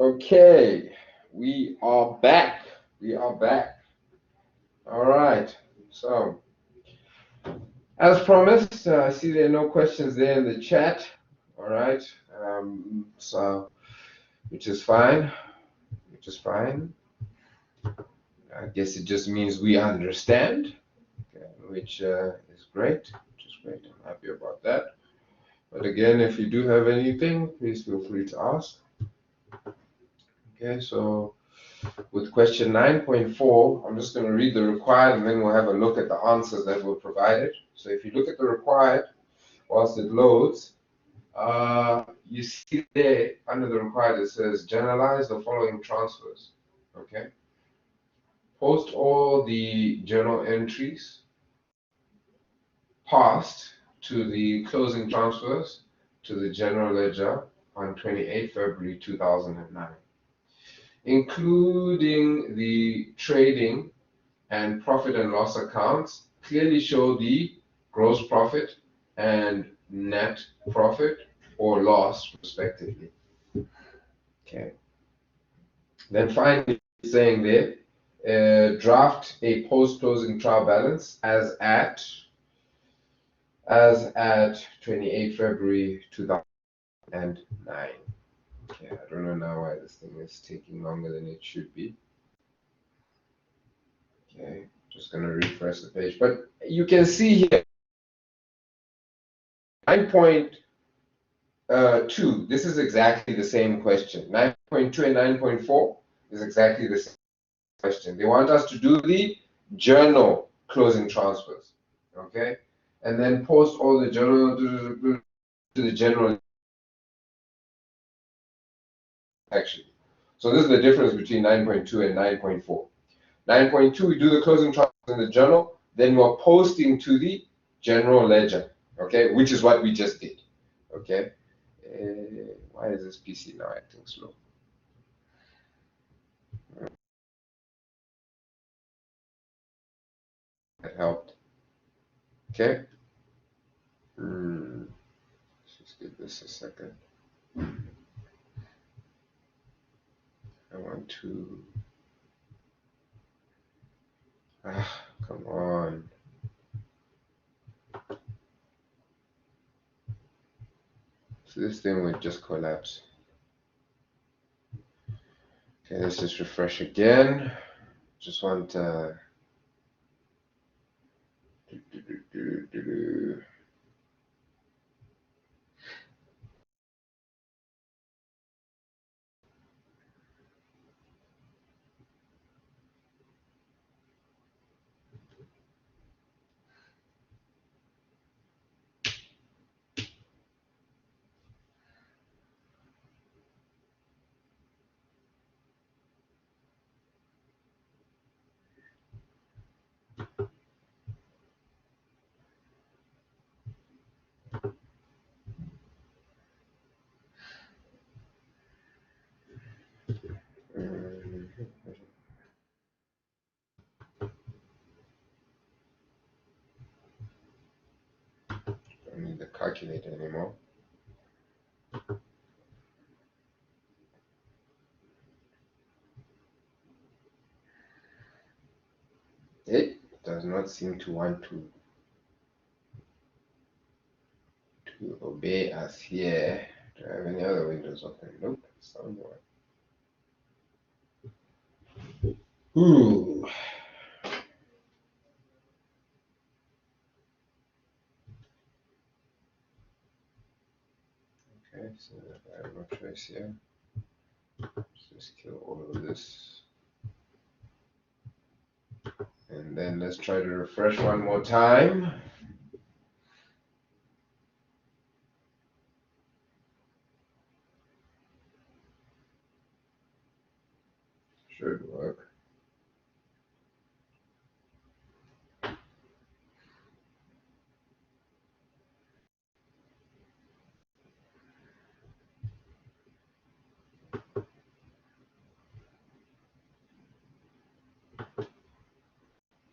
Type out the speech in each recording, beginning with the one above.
Okay, we are back. We are back. All right. So, as promised, I see there are no questions there in the chat. All right. So, which is fine. Which is fine. I guess it just means we understand, okay, which is great. Which is great. I'm happy about that. But again, if you do have anything, please feel free to ask. Okay, so with question 9.4, I'm just going to read the required and then we'll have a look at the answers that were provided. So if you look at the required, whilst it loads, you see there under the required it says generalize the following transfers. Okay, post all the journal entries past to the closing transfers to the general ledger on 28 February 2009, including the trading and profit and loss accounts. Clearly show the gross profit and net profit or loss respectively. Okay. Then finally saying there, draft a post-closing trial balance as at 28 February 2009. Okay, I don't know now why this thing is taking longer than it should be. Okay, just gonna refresh the page, but you can see here 9.2, this is exactly the same question. 9.2 and 9.4 is exactly the same question. They want us to do the journal closing transfers, okay? And then post all the journal to the general actually. So this is the difference between 9.2 and 9.4. 9.2, we do the closing transfers in the journal, then we're posting to the general ledger, okay? Which is what we just did, okay? Why is this PC now acting slow? That helped. Okay. Let's just give this a second. I want to. Come on. So this thing would just collapse. Okay, let's just refresh again. Just want don't need the calculator anymore. It does not seem to want to obey us here. Do I have any other windows open? Nope. Somewhere. Ooh. Okay, so I have no choice here. Let's just kill all of this. And then let's try to refresh one more time. Should work.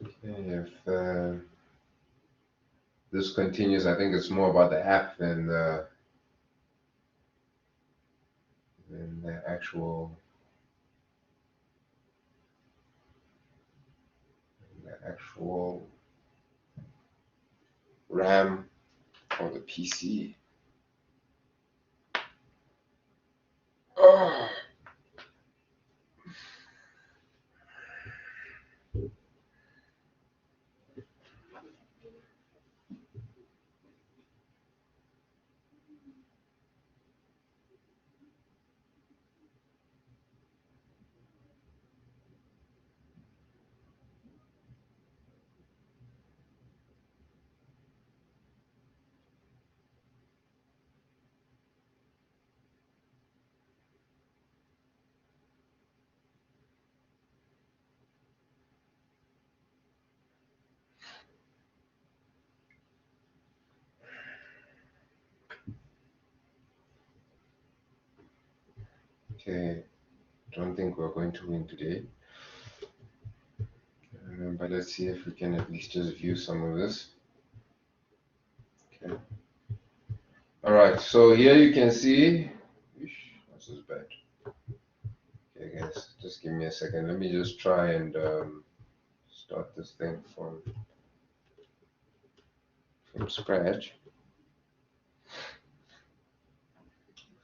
Okay, if this continues, I think it's more about the app than in the actual RAM of the PC. Oh. Okay, don't think we're going to win today. But let's see if we can at least just view some of this. Okay. All right, so here you can see, this is bad. Okay, guys, just give me a second. Let me just try and start this thing from scratch.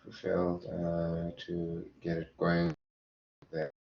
We failed to get it going there.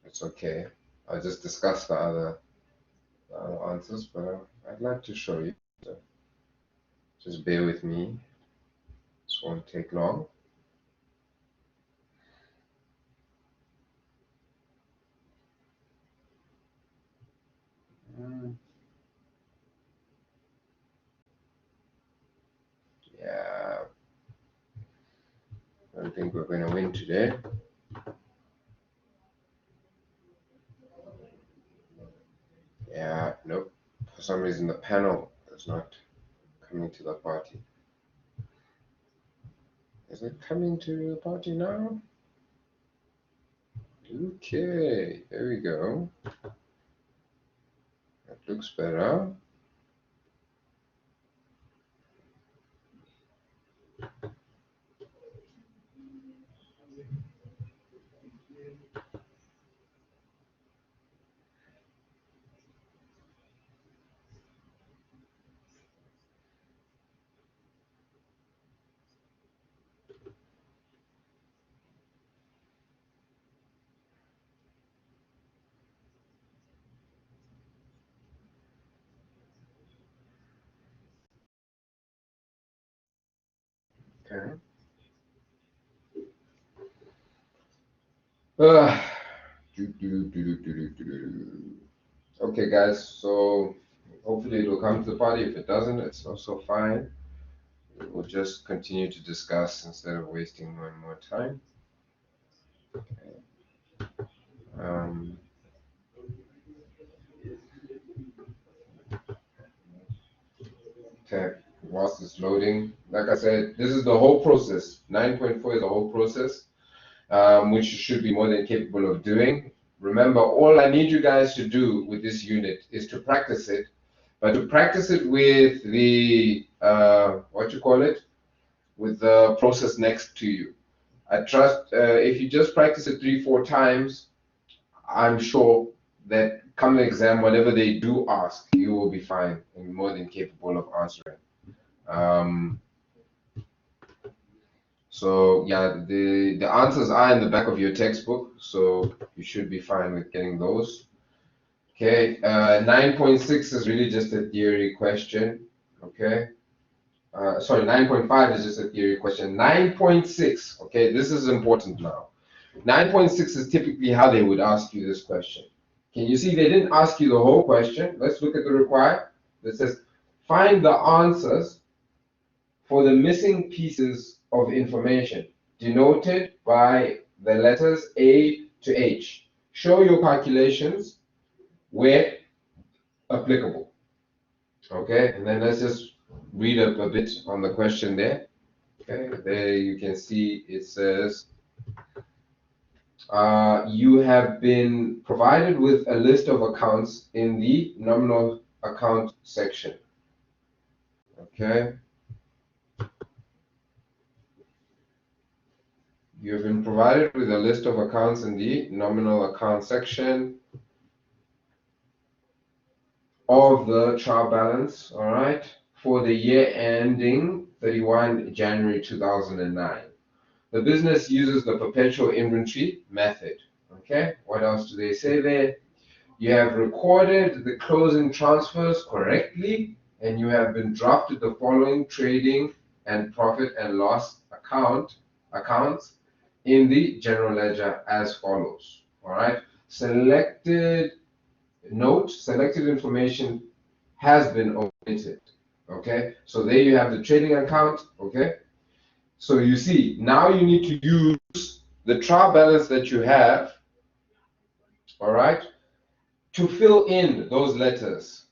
It's okay. I'll just discuss the other answers, but I'd like to show you. So just bear with me. This won't take long. Yeah, I don't think we're going to win today. Yeah, nope. For some reason, the panel is not coming to the party. Is it coming to the party now? Okay, there we go. That looks better. Okay. Okay, guys, so hopefully it will come to the party. If it doesn't, it's also fine. We'll just continue to discuss instead of wasting more time. Okay. Okay, whilst it's loading, like I said, this is the whole process. 9.4 is the whole process, which you should be more than capable of doing. Remember, all I need you guys to do with this unit is to practice it, but to practice it with the, what you call it, with the process next to you. I trust if you just practice it 3-4 times, I'm sure that come the exam, whatever they do ask, you will be fine and more than capable of answering. So yeah, the answers are in the back of your textbook, so you should be fine with getting those. Okay, 9.6 is really just a theory question. Okay, sorry, 9.5 is just a theory question. 9.6, okay, this is important now. 9.6 is typically how they would ask you this question. Can you see they didn't ask you the whole question? Let's look at the required. It says, find the answers for the missing pieces of information denoted by the letters A to H. Show your calculations where applicable. Okay, and then let's just read up a bit on the question there. Okay, there you can see it says, you have been provided with a list of accounts in the nominal account section. Okay. You have been provided with a list of accounts in the nominal account section of the trial balance, all right, for the year ending 31 January 2009. The business uses the perpetual inventory method. Okay, what else do they say there? You have recorded the closing transfers correctly, and you have been drafted the following trading and profit and loss accounts in the general ledger as follows. All right, selected information has been omitted. Okay, so there you have the trading account. Okay, so you see now you need to use the trial balance that you have, all right, to fill in those letters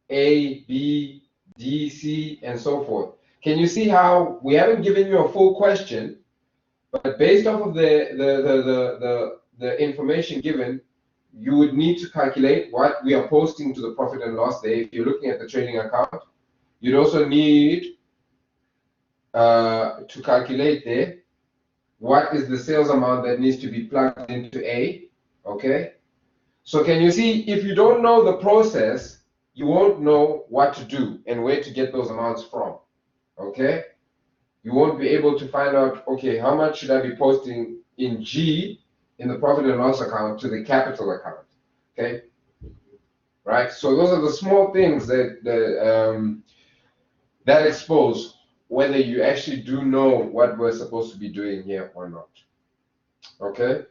A, B, D, C, and so forth. Can you see how we haven't given you a full question, but based off of the information given, you would need to calculate what we are posting to the profit and loss there. If you're looking at the trading account, you'd also need to calculate there what is the sales amount that needs to be plugged into A, okay? So can you see, if you don't know the process, you won't know what to do and where to get those amounts from, okay? You won't be able to find out, okay, how much should I be posting in G in the profit and loss account to the capital account, okay? Right, so those are the small things that expose whether you actually do know what we're supposed to be doing here or not, okay?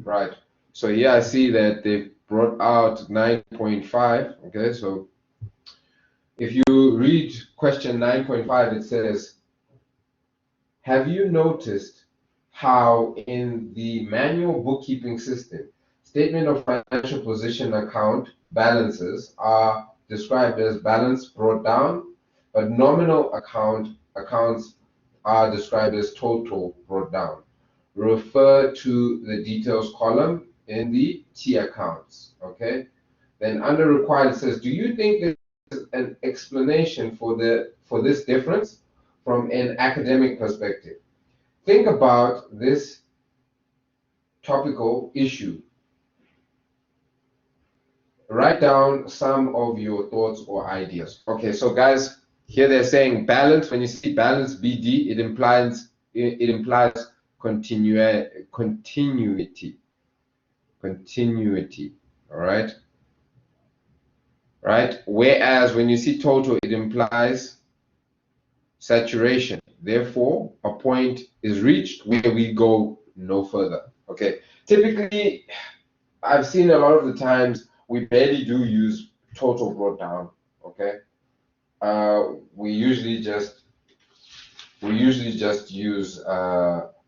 Right, so here I see that they've brought out 9.5, okay? So if you read question 9.5, it says, have you noticed how in the manual bookkeeping system, statement of financial position account balances are described as balance brought down, but nominal accounts are described as total brought down? Refer to the details column in the T accounts, okay? Then under required, it says, do you think there's an explanation for this difference from an academic perspective? Think about this topical issue. Write down some of your thoughts or ideas. Okay, so guys, here they're saying balance. When you see balance BD, it implies continuity. All right. Right. Whereas when you see total, it implies saturation. Therefore, a point is reached where we go no further. Okay. Typically, I've seen a lot of the times we barely do use total brought down. Okay. We usually just use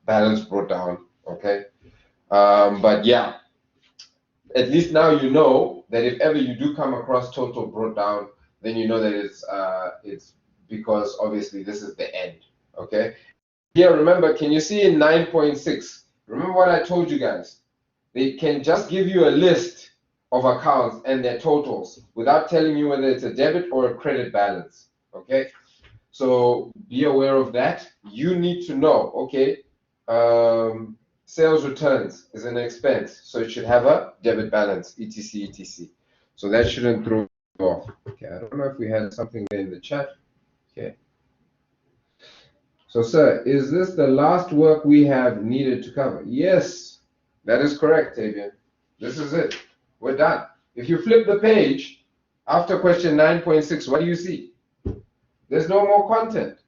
balance brought down. Okay. But yeah, at least now you know that if ever you do come across total brought down, then you know that it's because obviously this is the end. Okay. Here, remember, can you see in 9.6? Remember what I told you guys? They can just give you a list of accounts and their totals without telling you whether it's a debit or a credit balance. Okay. So be aware of that. You need to know, okay, sales returns is an expense, so it should have a debit balance, etc, etc. So that shouldn't throw you off. Okay, I don't know if we had something there in the chat. Okay. So, sir, is this the last work we have needed to cover? Yes, that is correct, Tavian. This is it. We're done. If you flip the page after question 9.6, what do you see? There's no more content.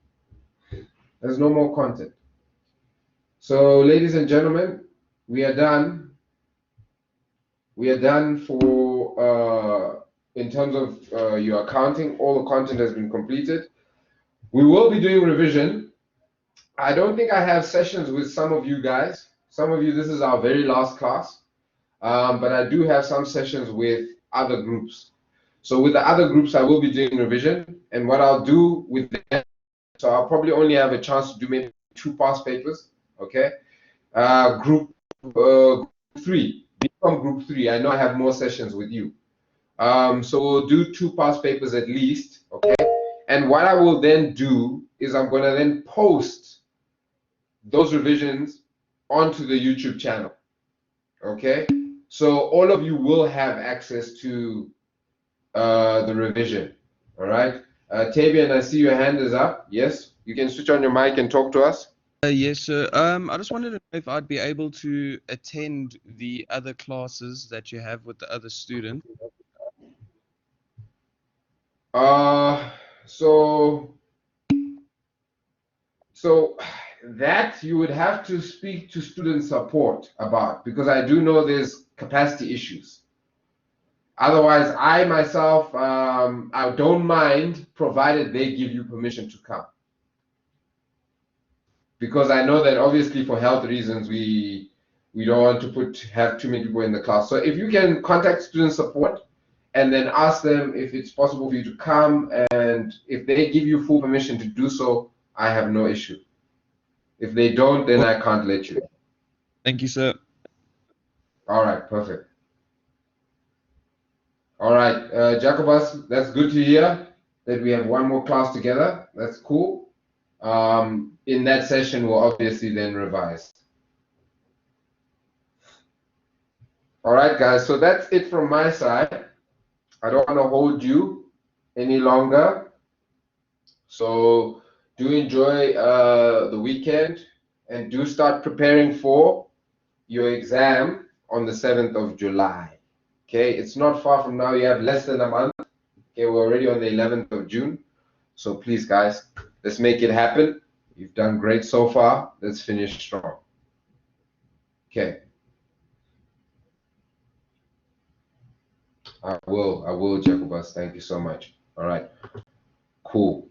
There's no more content. So, ladies and gentlemen, we are done. We are done for, in terms of your accounting, all the content has been completed. We will be doing revision. I don't think I have sessions with some of you guys. Some of you, this is our very last class. But I do have some sessions with other groups. So with the other groups, I will be doing revision. And what I'll do with them, so I'll probably only have a chance to do maybe 2 past papers, okay? Group 3, become group 3. I know I have more sessions with you. So we'll do 2 past papers at least, okay? And what I will then do is I'm gonna then post those revisions onto the YouTube channel. Okay, so all of you will have access to the revision. All right, Tavian, I see your hand is up. Yes, you can switch on your mic and talk to us. Yes, sir. I just wanted to know if I'd be able to attend the other classes that you have with the other students. So So that you would have to speak to student support about, because I do know there's capacity issues. Otherwise, I myself, I don't mind, provided they give you permission to come. Because I know that obviously for health reasons, we don't want to have too many people in the class. So if you can contact student support and then ask them if it's possible for you to come, and if they give you full permission to do so, I have no issue. If they don't, then Well, I can't let you. thank you, sir. All right, perfect. All right, Jacobus, that's good to hear that we have one more class together. That's cool. In that session, we'll obviously then revise. All right, guys, so that's it from my side. I don't want to hold you any longer. So do enjoy the weekend, and do start preparing for your exam on the 7th of July. Okay, it's not far from now. You have less than a month. Okay, we're already on the 11th of June. So please, guys, let's make it happen. You've done great so far. Let's finish strong. Okay. I will, Jacobus. Thank you so much. All right. Cool.